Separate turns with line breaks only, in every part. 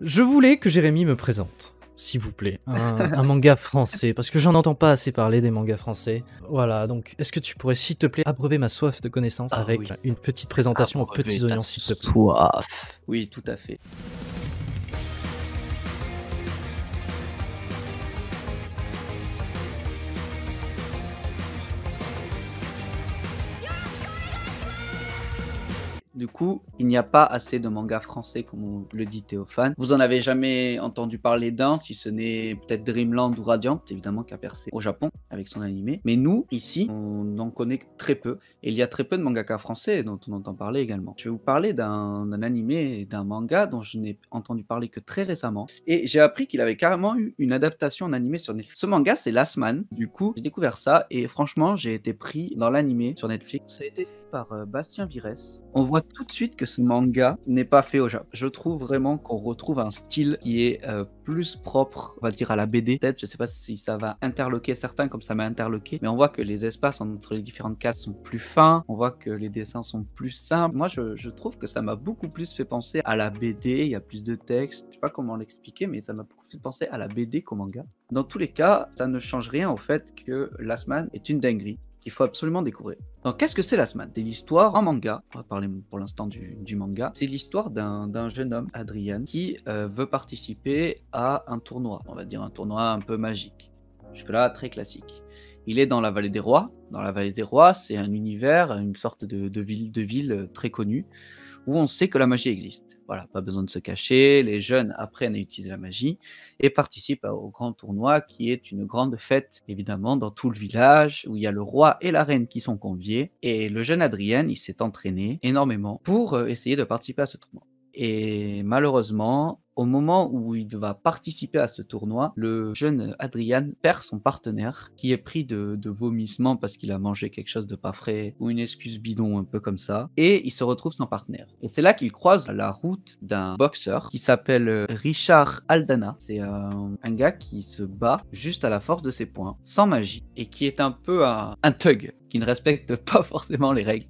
Je voulais que Jérémy me présente, s'il vous plaît, un manga français, parce que j'en entends pas assez parler des mangas français. Voilà, donc est-ce que tu pourrais, s'il te plaît, abreuver ma soif de connaissances avec
oui.
une petite présentation aux
Abreuver
petits
ta
oignons, s'il te plaît.
soif. Oui, tout à fait. Du coup, il n'y a pas assez de mangas français, comme on le dit Théophane. Vous en avez jamais entendu parler d'un, si ce n'est peut-être Dreamland ou Radiant, évidemment, qui a percé au Japon avec son animé. Mais nous, ici, on en connaît très peu. Et il y a très peu de mangaka français dont on entend parler également. Je vais vous parler d'un animé et d'un manga dont je n'ai entendu parler que très récemment. Et j'ai appris qu'il avait carrément eu une adaptation en animé sur Netflix. Ce manga, c'est Last Man. Du coup, j'ai découvert ça et franchement, j'ai été pris dans l'animé sur Netflix. Ça a été par Bastien Vires. On voit tout de suite que ce manga n'est pas fait au Japon. Je trouve vraiment qu'on retrouve un style qui est plus propre, on va dire, à la BD. Peut-être, je sais pas si ça va interloquer certains comme ça m'a interloqué, mais on voit que les espaces entre les différentes cases sont plus fins, on voit que les dessins sont plus simples. Moi, je trouve que ça m'a beaucoup plus fait penser à la BD, il y a plus de texte, je sais pas comment l'expliquer, mais ça m'a beaucoup fait penser à la BD qu'au manga. Dans tous les cas, ça ne change rien au fait que Last Man est une dinguerie qu'il faut absolument découvrir. Donc, qu'est-ce que c'est Last Man? C'est l'histoire en manga, on va parler pour l'instant du manga, c'est l'histoire d'un jeune homme, Adrien, qui veut participer à un tournoi, on va dire un tournoi un peu magique. Jusque-là, très classique. Il est dans la Vallée des Rois. Dans la Vallée des Rois, c'est un univers, une sorte de ville très connue, où on sait que la magie existe. Voilà, pas besoin de se cacher, les jeunes apprennent à utiliser la magie et participent au grand tournoi qui est une grande fête, évidemment, dans tout le village, où il y a le roi et la reine qui sont conviés. Et le jeune Adrien, il s'est entraîné énormément pour essayer de participer à ce tournoi. Et malheureusement, au moment où il va participer à ce tournoi, le jeune Adrien perd son partenaire, qui est pris de vomissements parce qu'il a mangé quelque chose de pas frais, ou une excuse bidon un peu comme ça, et il se retrouve sans partenaire. Et c'est là qu'il croise la route d'un boxeur qui s'appelle Richard Aldana. C'est un gars qui se bat juste à la force de ses poings, sans magie, et qui est un peu un thug, qui ne respecte pas forcément les règles.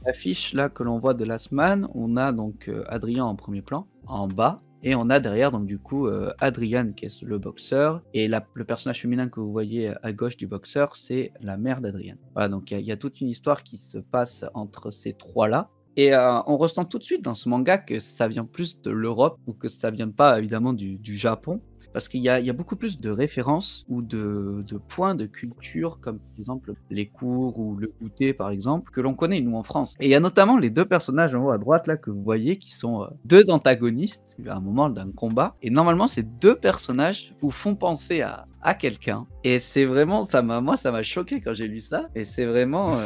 L'affiche là que l'on voit de Last Man, on a donc Adrien en premier plan, en bas, et on a derrière donc du coup Adrien qui est le boxeur, et le personnage féminin que vous voyez à gauche du boxeur, c'est la mère d'Adrien. Voilà, donc il y a toute une histoire qui se passe entre ces trois-là. Et on ressent tout de suite dans ce manga que ça vient plus de l'Europe, ou que ça vient pas évidemment du Japon. Parce qu'il y a beaucoup plus de références ou de points de culture, comme par exemple les cours ou le goûter par exemple, que l'on connaît nous en France. Et il y a notamment les deux personnages en haut à droite là que vous voyez qui sont deux antagonistes à un moment d'un combat. Et normalement ces deux personnages vous font penser à quelqu'un. Et c'est vraiment, moi ça m'a choqué quand j'ai lu ça. Et c'est vraiment...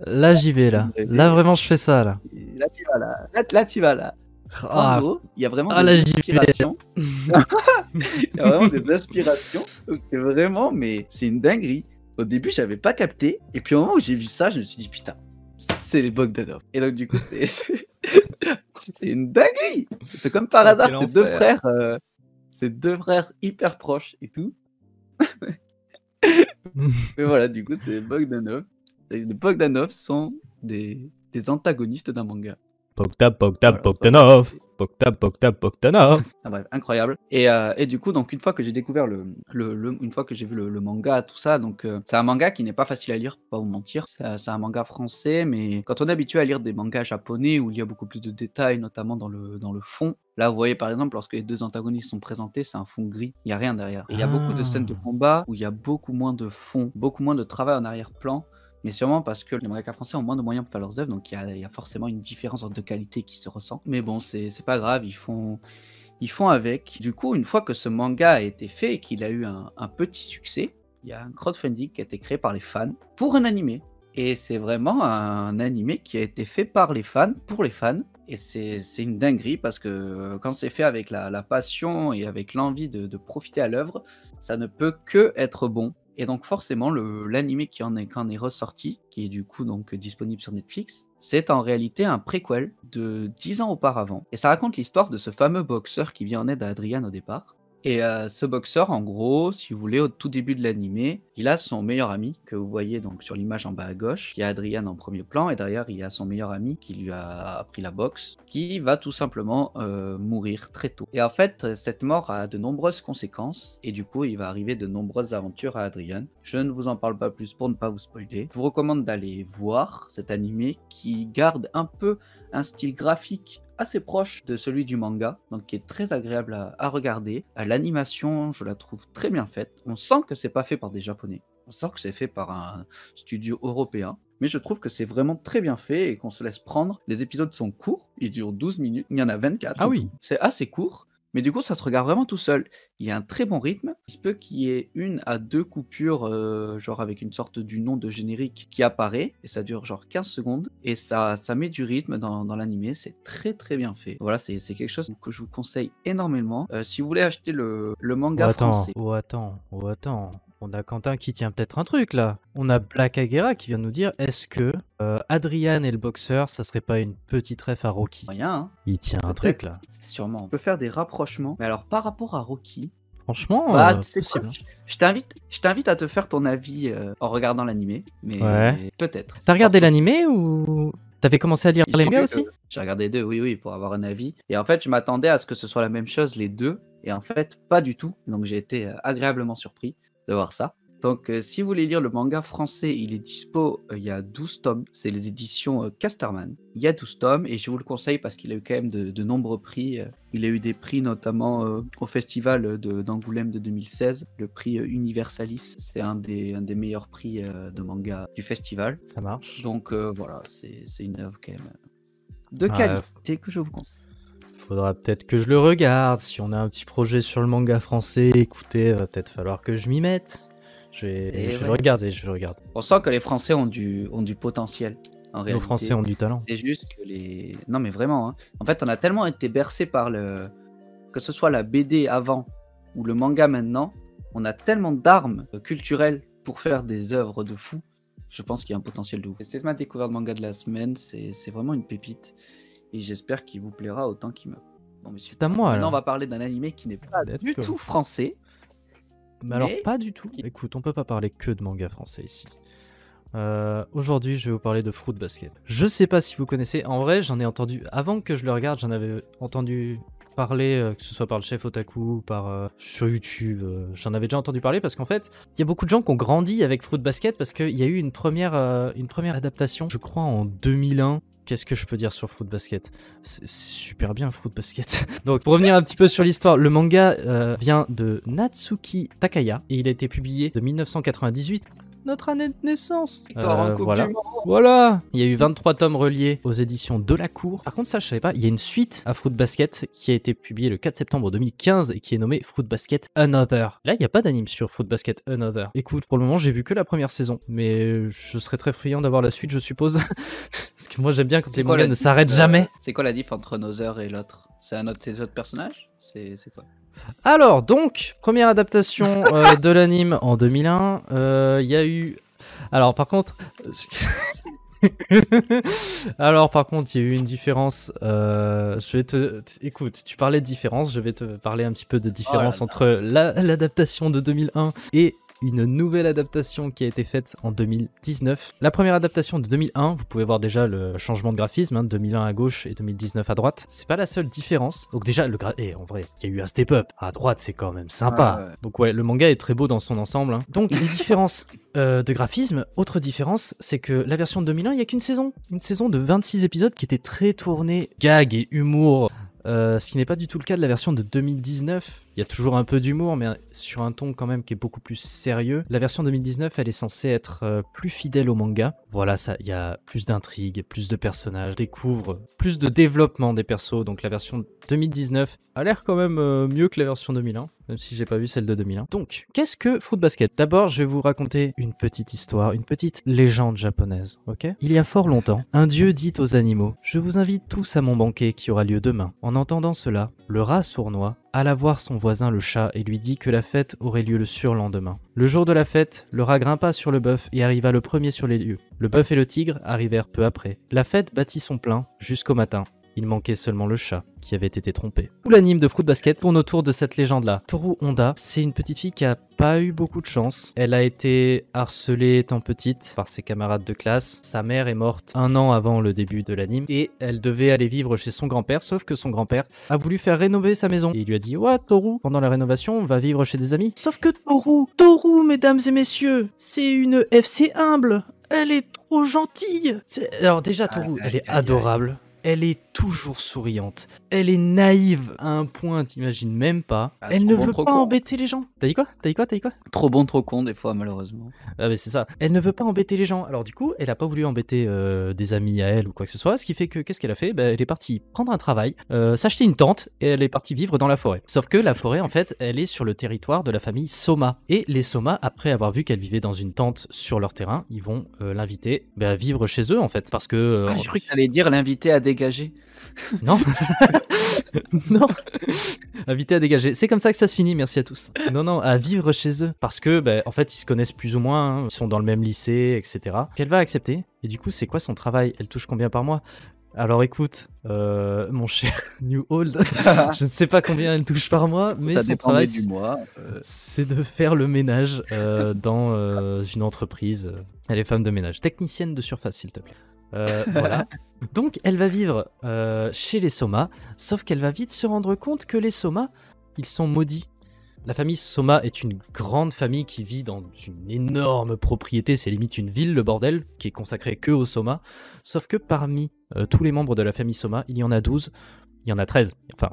Là, j'y vais, là. Là, vraiment, je fais ça, là.
Là tu vas là. Là tu vas là. En
Ah,
gros, il y a vraiment
là,
des
j'y vais.
inspirations. Il y a vraiment des inspirations. Donc, c'est vraiment, mais c'est une dinguerie. Au début, j'avais pas capté. Et puis au moment où j'ai vu ça, je me suis dit, putain, c'est les Bogdanov. Et donc, du coup, c'est une dinguerie. C'est comme par hasard, c'est deux frères hyper proches et tout. Mais voilà, du coup, c'est Bogdanov. Les Bogdanov sont des antagonistes d'un manga.
Bogdanov.
Ah bref, incroyable. Et du coup, donc une fois que j'ai découvert une fois que j'ai vu le manga, tout ça, donc c'est un manga qui n'est pas facile à lire, pour pas vous mentir. C'est un manga français, mais quand on est habitué à lire des mangas japonais où il y a beaucoup plus de détails, notamment dans le fond. Là, vous voyez par exemple, lorsque les deux antagonistes sont présentés, c'est un fond gris, il y a rien derrière. Et il y a beaucoup de scènes de combat où il y a beaucoup moins de fond, beaucoup moins de travail en arrière-plan. Mais sûrement parce que les mangaka français ont moins de moyens pour faire leurs œuvres, donc il y a forcément une différence de qualité qui se ressent. Mais bon, c'est pas grave, ils font avec. Du coup, une fois que ce manga a été fait et qu'il a eu un petit succès, il y a un crowdfunding qui a été créé par les fans pour un animé. Et c'est vraiment un animé qui a été fait par les fans, pour les fans. Et c'est une dinguerie parce que quand c'est fait avec la passion et avec l'envie de profiter à l'œuvre, ça ne peut que être bon. Et donc forcément, l'animé qui en est ressorti, qui est du coup donc disponible sur Netflix, c'est en réalité un préquel de 10 ans auparavant. Et ça raconte l'histoire de ce fameux boxeur qui vient en aide à Adrien au départ. Et ce boxeur, en gros, si vous voulez, au tout début de l'animé, il a son meilleur ami que vous voyez donc sur l'image en bas à gauche, qui est Adrian en premier plan, et derrière il y a son meilleur ami qui lui a appris la boxe, qui va tout simplement mourir très tôt. Et en fait, cette mort a de nombreuses conséquences, et du coup, il va arriver de nombreuses aventures à Adrian. Je ne vous en parle pas plus pour ne pas vous spoiler. Je vous recommande d'aller voir cet animé qui garde un peu un style graphique assez proche de celui du manga, donc qui est très agréable à regarder. L'animation, je la trouve très bien faite. On sent que c'est pas fait par des Japonais. On sent que c'est fait par un studio européen. Mais je trouve que c'est vraiment très bien fait et qu'on se laisse prendre. Les épisodes sont courts, ils durent 12 minutes, il y en a 24.
Ah oui.
C'est assez court. Mais du coup, ça se regarde vraiment tout seul. Il y a un très bon rythme. Il se peut qu'il y ait 1 à 2 coupures, genre avec une sorte du nom de générique qui apparaît, et ça dure genre 15 secondes, et ça met du rythme dans l'animé, c'est très très bien fait. Voilà, c'est quelque chose que je vous conseille énormément. Si vous voulez acheter le manga français.
Attends. On a Quentin qui tient peut-être un truc là. On a Black Agera qui vient nous dire est-ce que Adrian et le boxeur, ça serait pas une petite ref à Rocky?
Rien, hein.
Il tient un truc là.
Sûrement. On peut faire des rapprochements. Mais alors, par rapport à Rocky,
Franchement,
c'est
possible.
je t'invite à te faire ton avis en regardant l'animé. Mais
Ouais.
peut-être.
T'as regardé
Pas possible.
l'animé ou t'avais commencé à lire les mangas aussi?
J'ai regardé les deux, oui, pour avoir un avis. Et en fait, je m'attendais à ce que ce soit la même chose, les deux. Et en fait, pas du tout. Donc, j'ai été agréablement surpris de voir ça. Donc, si vous voulez lire le manga français, il est dispo, il y a 12 tomes. C'est les éditions Casterman. Il y a 12 tomes et je vous le conseille parce qu'il a eu quand même de nombreux prix. Il a eu des prix notamment au festival d'Angoulême de 2016. Le prix Universalis, c'est un des meilleurs prix de manga du festival.
Ça marche.
Donc voilà, c'est une œuvre quand même de qualité que je vous conseille.
Faudra peut-être que je le regarde. Si on a un petit projet sur le manga français, écoutez, va peut-être falloir que je m'y mette. Je vais le regarder.
On sent que les Français ont du potentiel. En réalité.
Nos Français ont du talent.
C'est juste que les... Non mais vraiment, hein. En fait, on a tellement été bercé par le... Que ce soit la BD avant ou le manga maintenant, on a tellement d'armes culturelles pour faire des œuvres de fou. Je pense qu'il y a un potentiel de ouf. C'est ma découverte manga de la semaine, c'est vraiment une pépite. Et j'espère qu'il vous plaira autant qu'il me... Bon, mais
c'est à moi.
Maintenant, on va parler d'un animé qui n'est pas du tout français.
Mais alors, pas du tout. Écoute, on peut pas parler que de manga français ici. Aujourd'hui, je vais vous parler de Fruit Basket. Je sais pas si vous connaissez. En vrai, j'en ai entendu... Avant que je le regarde, j'en avais entendu parler, que ce soit par le chef Otaku, sur YouTube. J'en avais déjà entendu parler parce qu'en fait, il y a beaucoup de gens qui ont grandi avec Fruit Basket parce qu'il y a eu une première adaptation, je crois en 2001. Qu'est-ce que je peux dire sur Fruit Basket? C'est super bien Fruit Basket. Donc pour revenir un petit peu sur l'histoire, le manga vient de Natsuki Takaya et il a été publié de 1998. Notre année de naissance. Voilà. Il y a eu 23 tomes reliés aux éditions Delacour. Par contre, ça, je savais pas. Il y a une suite à Fruit Basket qui a été publiée le 4 septembre 2015 et qui est nommée Fruit Basket Another. Là, il n'y a pas d'anime sur Fruit Basket Another. Écoute, pour le moment, j'ai vu que la première saison. Mais je serais très friand d'avoir la suite, je suppose. Parce que moi, j'aime bien quand les mangas ne s'arrêtent jamais.
C'est quoi la diff entre Another et l'autre? C'est un autre, ces autres personnages? C'est quoi?
Alors, donc, première adaptation de l'anime en 2001. Il y a eu... Alors, par contre... il y a eu une différence. Écoute, tu parlais de différence. Je vais te parler un petit peu de différence entre l'adaptation de 2001 et une nouvelle adaptation qui a été faite en 2019. La première adaptation de 2001, vous pouvez voir déjà le changement de graphisme, 2001 à gauche et 2019 à droite. C'est pas la seule différence. Donc déjà, en vrai, il y a eu un step-up. À droite, c'est quand même sympa. Donc ouais, le manga est très beau dans son ensemble. Donc les différences de graphisme, autre différence, c'est que la version de 2001, il n'y a qu'une saison. Une saison de 26 épisodes qui était très tournée gag et humour. Ce qui n'est pas du tout le cas de la version de 2019. Il y a toujours un peu d'humour, mais sur un ton quand même qui est beaucoup plus sérieux. La version 2019, elle est censée être plus fidèle au manga. Voilà, il y a plus d'intrigues, plus de personnages, découvre plus de développement des persos. Donc la version 2019 a l'air quand même mieux que la version 2001, même si j'ai pas vu celle de 2001. Donc, qu'est-ce que Fruit Basket? D'abord, je vais vous raconter une petite histoire, une petite légende japonaise, ok? Il y a fort longtemps, un dieu dit aux animaux « Je vous invite tous à mon banquet qui aura lieu demain. » En entendant cela, le rat sournois alla voir son voisin le chat et lui dit que la fête aurait lieu le surlendemain. Le jour de la fête, le rat grimpa sur le bœuf et arriva le premier sur les lieux. Le bœuf et le tigre arrivèrent peu après. La fête battit son plein jusqu'au matin. Il manquait seulement le chat qui avait été trompé. Tout l'anime de Fruit Basket tourne autour de cette légende-là. Toru Honda, c'est une petite fille qui a pas eu beaucoup de chance. Elle a été harcelée étant petite par ses camarades de classe. Sa mère est morte 1 an avant le début de l'anime et elle devait aller vivre chez son grand-père, sauf que son grand-père a voulu faire rénover sa maison. Et il lui a dit « Ouais, Toru, pendant la rénovation, on va vivre chez des amis. » Sauf que Toru, mesdames et messieurs, c'est une FC humble. Elle est trop gentille. Alors déjà, Toru, elle est adorable. Elle est toujours souriante. Elle est naïve à un point, t'imagines même pas. Elle ne veut pas embêter les gens. T'as dit quoi?
Trop bon, trop con, des fois, malheureusement.
Ah mais c'est ça. Elle ne veut pas embêter les gens. Alors du coup, elle a pas voulu embêter des amis à elle ou quoi que ce soit. Ce qui fait que, qu'est-ce qu'elle a fait? Elle est partie prendre un travail, s'acheter une tente et elle est partie vivre dans la forêt. Sauf que la forêt, en fait, elle est sur le territoire de la famille Soma. Et les Soma, après avoir vu qu'elle vivait dans une tente sur leur terrain, ils vont l'inviter à vivre chez eux, en fait. Parce que...
j'ai cru que t'allais dire l'inviter à dégager.
Non. Non. Invité à dégager. C'est comme ça que ça se finit, merci à tous. Non, à vivre chez eux. Parce que, en fait, ils se connaissent plus ou moins, hein. Ils sont dans le même lycée, etc. Qu'elle va accepter. Et du coup, c'est quoi son travail? Elle touche combien par mois? Alors écoute, mon cher New Old, je ne sais pas combien elle touche par mois, mais son travail, c'est de faire le ménage dans une entreprise. Elle est femme de ménage. Technicienne de surface, s'il te plaît. Voilà. Donc elle va vivre chez les Soma, sauf qu'elle va vite se rendre compte que les Soma, ils sont maudits. La famille Soma est une grande famille qui vit dans une énorme propriété, c'est limite une ville, le bordel, qui est consacrée que aux Soma. Sauf que parmi tous les membres de la famille Soma, il y en a 12, il y en a 13, enfin...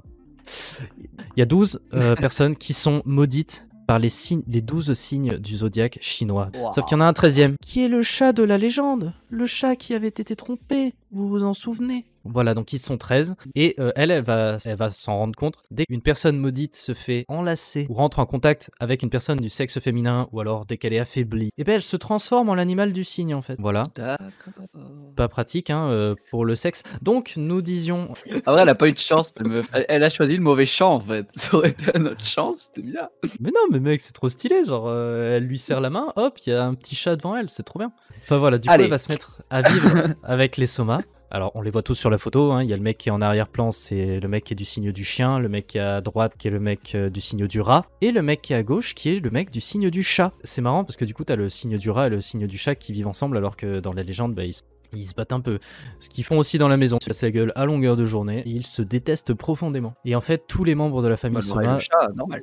Il y a 12 personnes qui sont maudites par les 12 signes du zodiaque chinois. Wow. Sauf qu'il y en a un 13e, qui est le chat de la légende. Le chat qui avait été trompé, vous vous en souvenez? Voilà, donc ils sont 13, et elle va s'en rendre compte. Dès qu'une personne maudite se fait enlacer ou rentre en contact avec une personne du sexe féminin, ou alors dès qu'elle est affaiblie, et elle se transforme en l'animal du signe, en fait. Voilà. D'accord. Pas pratique, hein, pour le sexe. Donc, nous disions...
Ah ouais, elle a pas eu de chance, elle a choisi le mauvais champ, en fait. Ça aurait été un autre chance, c'était bien.
Mais non, mais mec, c'est trop stylé, genre, elle lui serre la main, hop, il y a un petit chat devant elle, c'est trop bien. Enfin voilà, du coup, elle va se mettre à vivre avec les Soma. Alors, on les voit tous sur la photo, hein. Il y a le mec qui est en arrière-plan, c'est le mec qui est du signe du chien, le mec qui est à droite, qui est le mec du signe du rat, et le mec qui est à gauche, qui est le mec du signe du chat. C'est marrant, parce que du coup, t'as le signe du rat et le signe du chat qui vivent ensemble, alors que dans la légende, ils se battent un peu. Ce qu'ils font aussi dans la maison, ils se cassent la gueule à longueur de journée, et ils se détestent profondément. Et en fait, tous les membres de la famille Soma,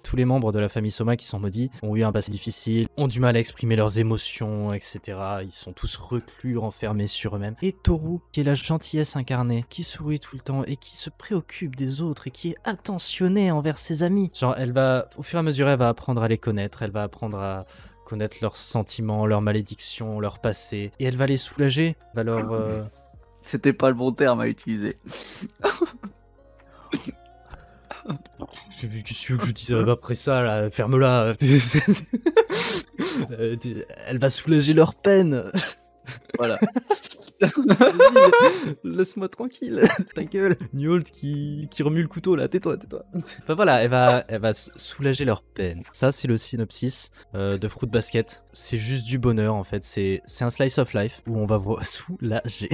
tous les membres de la famille Soma qui sont maudits, ont eu un passé difficile, ont du mal à exprimer leurs émotions, etc. Ils sont tous reclus, renfermés sur eux-mêmes. Et Toru, qui est la gentillesse incarnée, qui sourit tout le temps, et qui se préoccupe des autres, et qui est attentionnée envers ses amis. Genre, elle va, au fur et à mesure, elle va apprendre à les connaître, elle va apprendre à connaître leurs sentiments, leurs malédictions, leur passé, et elle va les soulager, va leur...
C'était pas le bon terme à utiliser.
Qu'est-ce que je disais après ça, là, ferme-la. Elle va soulager leur peine.
Voilà.
Laisse-moi tranquille, ta gueule. Newholt qui remue le couteau là, tais-toi. Enfin voilà, elle va soulager leur peine. Ça c'est le synopsis de Fruit Basket. C'est juste du bonheur en fait, c'est un slice of life où on va soulager.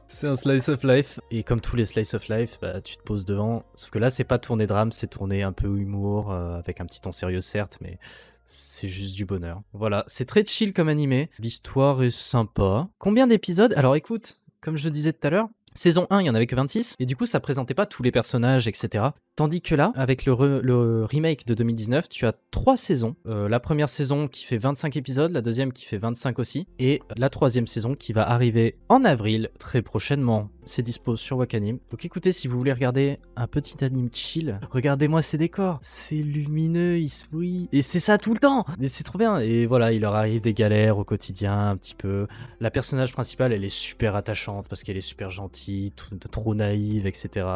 C'est un slice of life, et comme tous les slice of life, tu te poses devant. Sauf que là c'est pas tourné drame, c'est tourné un peu humour, avec un petit ton sérieux certes, mais... c'est juste du bonheur. Voilà, c'est très chill comme animé. L'histoire est sympa. Combien d'épisodes? Alors écoute, comme je disais tout à l'heure, saison 1, il y en avait que 26, et du coup ça présentait pas tous les personnages, etc. Tandis que là, avec le remake de 2019, tu as 3 saisons. La première saison qui fait 25 épisodes, la deuxième qui fait 25 aussi, et la troisième saison qui va arriver en avril, très prochainement. C'est dispo sur Wakanim. Donc écoutez, si vous voulez regarder un petit anime chill, regardez-moi ces décors. C'est lumineux, il sourit. Et c'est ça tout le temps. Mais c'est trop bien. Et voilà, il leur arrive des galères au quotidien, un petit peu. La personnage principale, elle est super attachante parce qu'elle est super gentille, trop naïve, etc.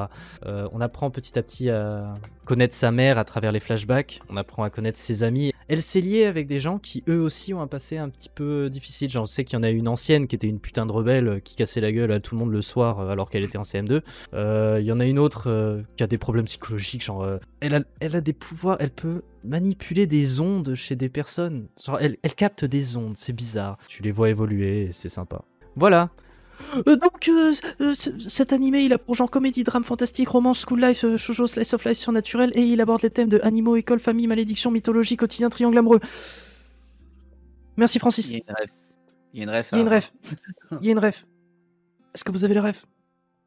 On apprend petit à petit à connaître sa mère à travers les flashbacks. On apprend à connaître ses amis. Elle s'est liée avec des gens qui eux aussi ont un passé un petit peu difficile. Genre je sais qu'il y en a une ancienne qui était une putain de rebelle qui cassait la gueule à tout le monde le soir alors qu'elle était en CM2. Il y en a une autre qui a des problèmes psychologiques. Genre elle a des pouvoirs, elle peut manipuler des ondes chez des personnes. Genre elle capte des ondes, c'est bizarre. Tu les vois évoluer et c'est sympa. Voilà. Cet animé, il a pour genre comédie, drame, fantastique, romance, school life, shoujo, slice of life surnaturel, et il aborde les thèmes de animaux, école, famille, malédiction, mythologie, quotidien, triangle amoureux. Merci Francis.
Il y a une ref. Il y a une ref.
Il y a une
à-
ref. Il y a une ref. Est-ce que vous avez la ref?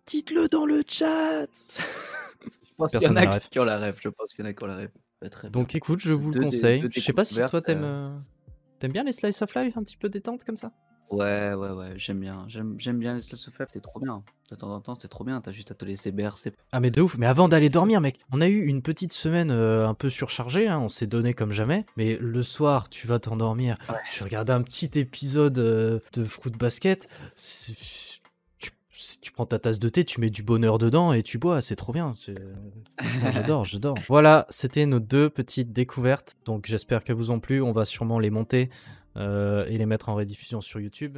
Dites-le dans le chat.
Je pense qu'il y
Personne
en
n'a la
a
ref.
qui ont la ref. Je pense qu'il y en a qui ont la ref. Bah, très bien.
Donc écoute, je
C'est
vous le
deux des-
conseille.
deux
Je sais pas si toi
découvertes,
t'aimes bien les slice of life un petit peu détente comme ça?
Ouais, j'aime bien. J'aime bien les Slice of Life, c'est trop bien. De temps en temps, c'est trop bien. T'as juste à te laisser bercer.
Ah mais de ouf, mais avant d'aller dormir mec, on a eu une petite semaine un peu surchargée, hein, on s'est donné comme jamais, mais le soir tu vas t'endormir,
Ouais.
tu regardes un petit épisode de Fruit Basket, tu prends ta tasse de thé, tu mets du bonheur dedans et tu bois, c'est trop bien, franchement, j'adore. Voilà, c'était nos 2 petites découvertes, donc j'espère qu'elles vous ont plu, on va sûrement les monter et les mettre en rediffusion sur YouTube.